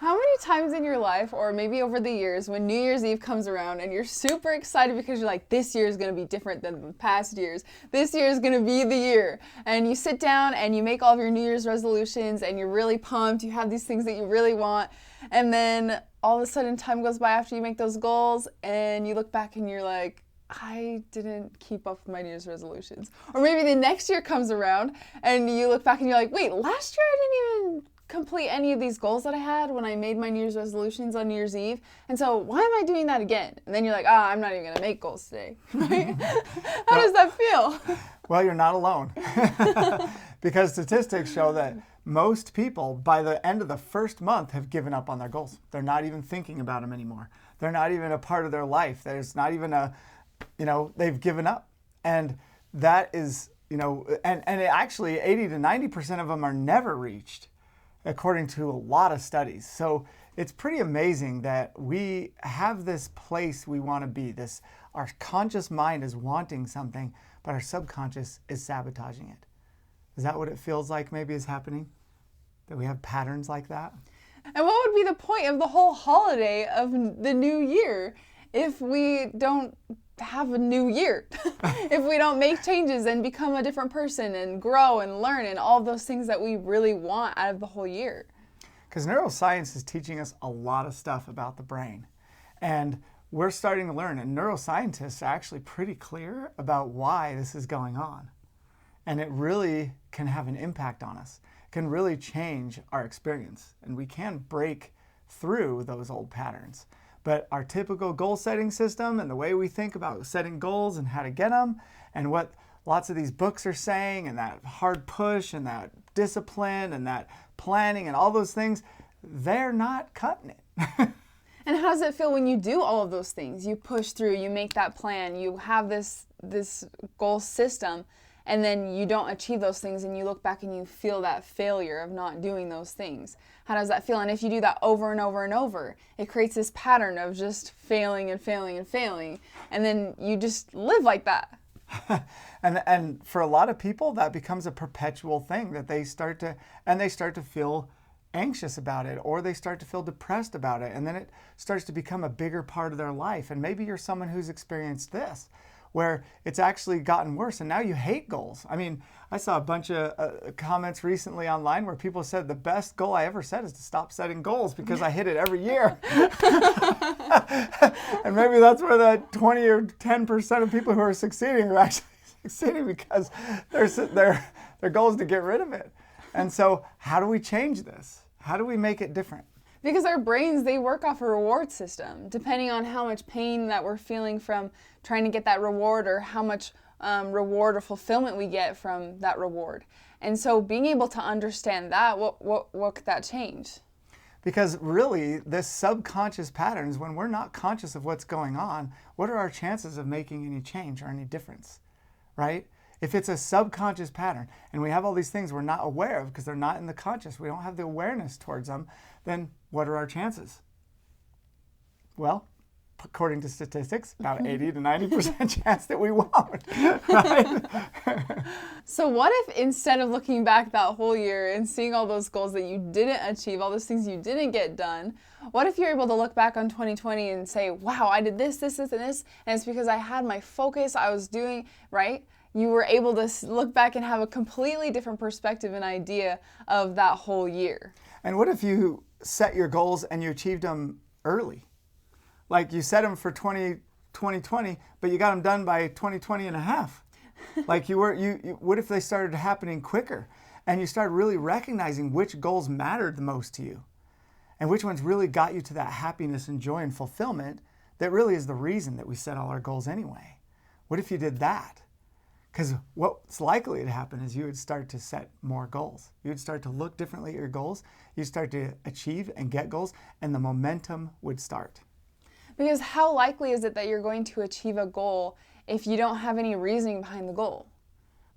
How many times in your life, or maybe over the years, when New Year's Eve comes around and you're super excited because you're like, this year is going to be different than the past years. This year is going to be the year. And you sit down and you make all of your New Year's resolutions and you're really pumped. You have these things that you really want. And then all of a sudden time goes by after you make those goals and you look back and you're like, I didn't keep up with my New Year's resolutions. Or maybe the next year comes around and you look back and you're like, wait, last year I didn't even complete any of these goals that I had when I made my New Year's resolutions on New Year's Eve. And so why am I doing that again? And then you're like, I'm not even going to make goals today. Right? How does that feel? Well, you're not alone. Because statistics show that most people, by the end of the first month, have given up on their goals. They're not even thinking about them anymore. They're not even a part of their life. There's not even they've given up. And that is, and it actually 80 to 90% of them are never reached, according to a lot of studies. So it's pretty amazing that we have this place we want to be. Our conscious mind is wanting something, but our subconscious is sabotaging it. Is that what it feels like maybe is happening? That we have patterns like that? And what would be the point of the whole holiday of the new year if we don't have a new year? If we don't make changes and become a different person and grow and learn and all those things that we really want out of the whole year? Because neuroscience is teaching us a lot of stuff about the brain. And we're starting to learn. And neuroscientists are actually pretty clear about why this is going on. And it really can have an impact on us. It can really change our experience. And we can break through those old patterns. But our typical goal setting system and the way we think about setting goals and how to get them and what lots of these books are saying and that hard push and that discipline and that planning and all those things, they're not cutting it. And how does it feel when you do all of those things? You push through, you make that plan, you have this goal system, and then you don't achieve those things and you look back and you feel that failure of not doing those things. How does that feel? And if you do that over and over and over, it creates this pattern of just failing and failing and failing, and then you just live like that. And for a lot of people, that becomes a perpetual thing that they start to feel anxious about it, or they start to feel depressed about it, and then it starts to become a bigger part of their life. And maybe you're someone who's experienced this, where it's actually gotten worse, and now you hate goals. I mean, I saw a bunch of comments recently online where people said the best goal I ever set is to stop setting goals because I hit it every year. And maybe that's where the 20 or 10% of people who are succeeding are actually succeeding, because their goal is to get rid of it. And so how do we change this? How do we make it different? Because our brains, they work off a reward system, depending on how much pain that we're feeling from trying to get that reward, or how much reward or fulfillment we get from that reward. And so being able to understand that, what could that change? Because really, this subconscious patterns, when we're not conscious of what's going on, what are our chances of making any change or any difference, right? If it's a subconscious pattern and we have all these things we're not aware of because they're not in the conscious, we don't have the awareness towards them, then what are our chances? Well, according to statistics, about 80 to 90% chance that we won't, right? So what if instead of looking back that whole year and seeing all those goals that you didn't achieve, all those things you didn't get done, what if you're able to look back on 2020 and say, wow, I did this, and this, and it's because I had my focus, I was doing, right? You were able to look back and have a completely different perspective and idea of that whole year. And what if you set your goals and you achieved them early? Like you set them for 2020, but you got them done by 2020 and a half. Like what if they started happening quicker and you started really recognizing which goals mattered the most to you and which ones really got you to that happiness and joy and fulfillment that really is the reason that we set all our goals anyway? What if you did that? Because what's likely to happen is you would start to set more goals. You would start to look differently at your goals. You'd start to achieve and get goals, and the momentum would start. Because how likely is it that you're going to achieve a goal if you don't have any reasoning behind the goal?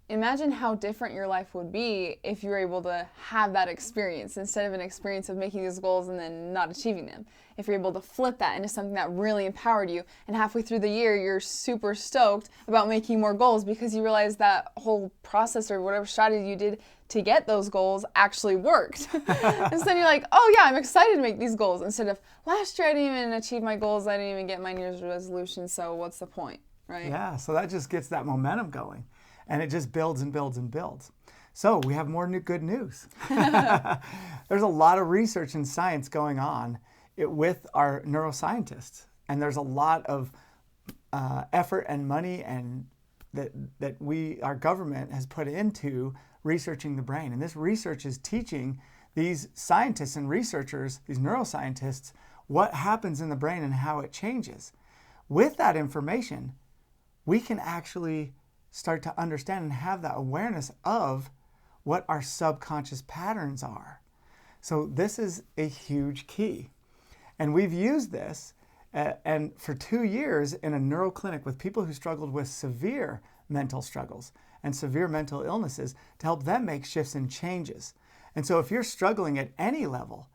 Imagine how different your life would be if you were able to have that experience instead of an experience of making these goals and then not achieving them. If you're able to flip that into something that really empowered you, and halfway through the year you're super stoked about making more goals because you realize that whole process or whatever strategy you did to get those goals actually worked. And so then you're like, oh yeah, I'm excited to make these goals, instead of last year I didn't even achieve my goals, I didn't even get my New Year's resolution, so what's the point, right? Yeah, so that just gets that momentum going, and it just builds and builds and builds. So we have more good news. There's a lot of research and science going on with our neuroscientists, and there's a lot of effort and money and that our government has put into researching the brain. And this research is teaching these scientists and researchers, these neuroscientists, what happens in the brain and how it changes. With that information, we can actually start to understand and have that awareness of what our subconscious patterns are. So this is a huge key. And we've used this and for 2 years in a neuro clinic with people who struggled with severe mental struggles and severe mental illnesses to help them make shifts and changes. And so if you're struggling at any level,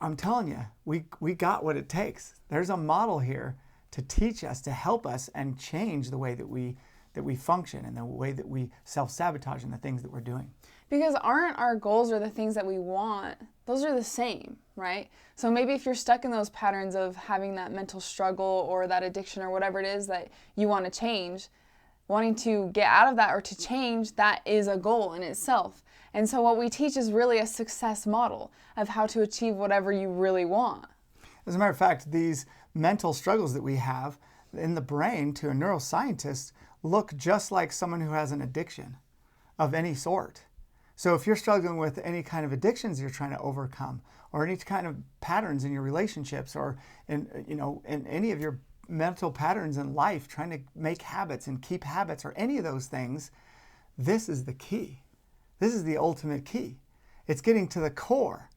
I'm telling you, we got what it takes. There's a model here to teach us, to help us and change the way that we function and the way that we self-sabotage in the things that we're doing. Because aren't our goals or the things that we want, those are the same, right? So maybe if you're stuck in those patterns of having that mental struggle or that addiction or whatever it is that you want to change, wanting to get out of that or to change, that is a goal in itself. And so what we teach is really a success model of how to achieve whatever you really want. As a matter of fact, these mental struggles that we have in the brain to a neuroscientist look just like someone who has an addiction of any sort. So if you're struggling with any kind of addictions you're trying to overcome, or any kind of patterns in your relationships, or in any of your mental patterns in life, trying to make habits and keep habits, or any of those things, this is the key. This is the ultimate key. It's getting to the core,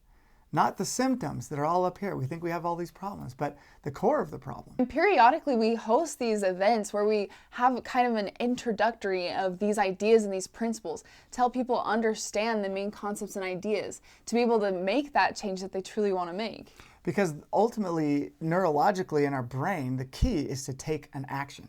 not the symptoms that are all up here. We think we have all these problems, but the core of the problem. And periodically we host these events where we have kind of an introductory of these ideas and these principles to help people understand the main concepts and ideas, to be able to make that change that they truly want to make. Because ultimately, neurologically in our brain, the key is to take an action.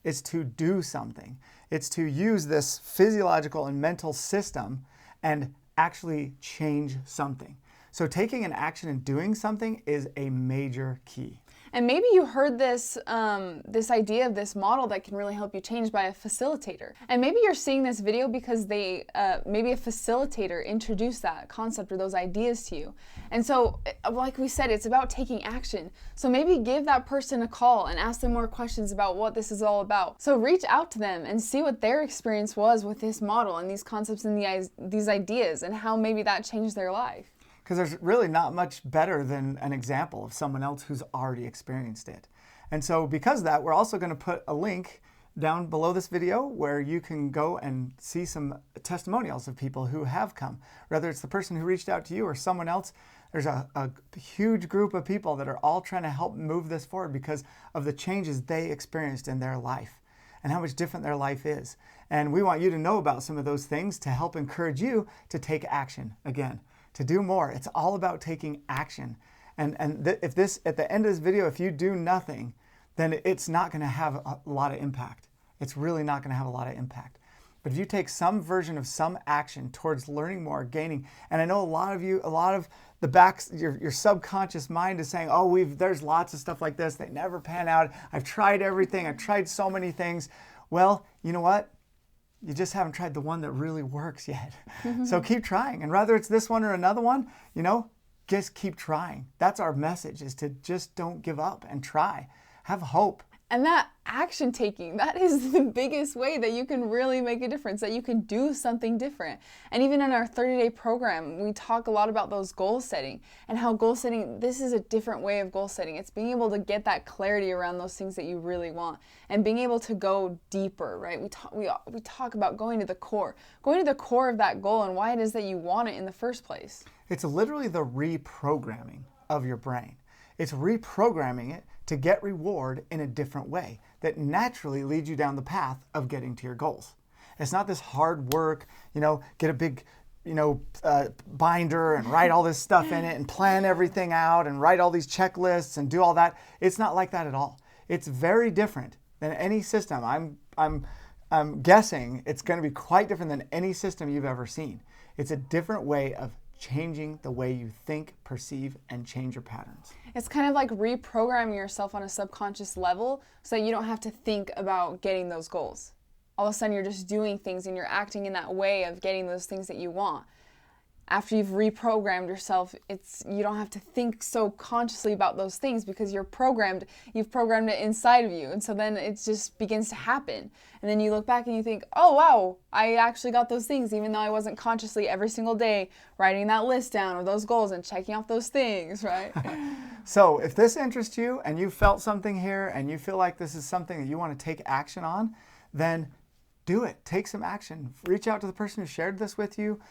It's to do something. It's to use this physiological and mental system and actually change something. So taking an action and doing something is a major key. And maybe you heard this idea of this model that can really help you change by a facilitator. And maybe you're seeing this video because maybe a facilitator introduced that concept or those ideas to you. And so, like we said, it's about taking action. So maybe give that person a call and ask them more questions about what this is all about. So reach out to them and see what their experience was with this model and these concepts and these ideas, and how maybe that changed their life. Because there's really not much better than an example of someone else who's already experienced it. And so because of that, we're also going to put a link down below this video where you can go and see some testimonials of people who have come. Whether it's the person who reached out to you or someone else, there's a huge group of people that are all trying to help move this forward because of the changes they experienced in their life and how much different their life is. And we want you to know about some of those things to help encourage you to take action again. To do more. It's all about taking action. If this, at the end of this video, if you do nothing, then it's not going to have a lot of impact. It's really not going to have a lot of impact. But if you take some version of some action towards learning more, gaining, and I know a lot of your subconscious mind is saying, oh, there's lots of stuff like this. They never pan out. I've tried everything. I've tried so many things. Well, you know what? You just haven't tried the one that really works yet. So keep trying. And whether it's this one or another one, just keep trying. That's our message, is to just don't give up and try. Have hope. And that action taking, that is the biggest way that you can really make a difference, that you can do something different. And even in our 30-day program, we talk a lot about those goal setting and how goal setting, this is a different way of goal setting. It's being able to get that clarity around those things that you really want and being able to go deeper, right? We talk about going to the core of that goal and why it is that you want it in the first place. It's literally the reprogramming of your brain. It's reprogramming it to get reward in a different way that naturally leads you down the path of getting to your goals. It's not this hard work, get a big, binder and write all this stuff in it and plan everything out and write all these checklists and do all that. It's not like that at all. It's very different than any system. I'm guessing it's going to be quite different than any system you've ever seen. It's a different way of changing the way you think, perceive, and change your patterns. It's kind of like reprogramming yourself on a subconscious level so that you don't have to think about getting those goals. All of a sudden you're just doing things and you're acting in that way of getting those things that you want. After you've reprogrammed yourself, you don't have to think so consciously about those things because you've programmed it inside of you. And so then it just begins to happen. And then you look back and you think, oh wow, I actually got those things even though I wasn't consciously every single day writing that list down of those goals and checking off those things, right? So if this interests you and you felt something here and you feel like this is something that you want to take action on, then do it. Take some action. Reach out to the person who shared this with you.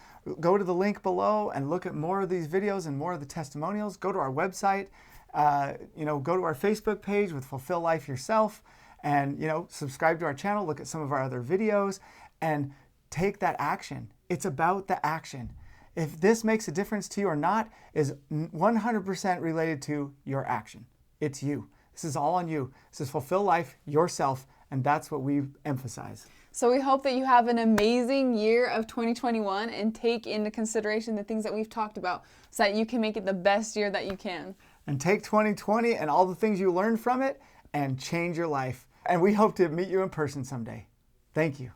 Go to the link below and look at more of these videos and more of the testimonials. Go to our website. Go to our Facebook page with Fulfill Life Yourself, and subscribe to our channel. Look at some of our other videos and take that action. It's about the action. If this makes a difference to you or not is 100% related to your action. It's you. This is all on you. This is Fulfill Life Yourself, and that's what we emphasize. So we hope that you have an amazing year of 2021 and take into consideration the things that we've talked about so that you can make it the best year that you can. And take 2020 and all the things you learned from it and change your life. And we hope to meet you in person someday. Thank you.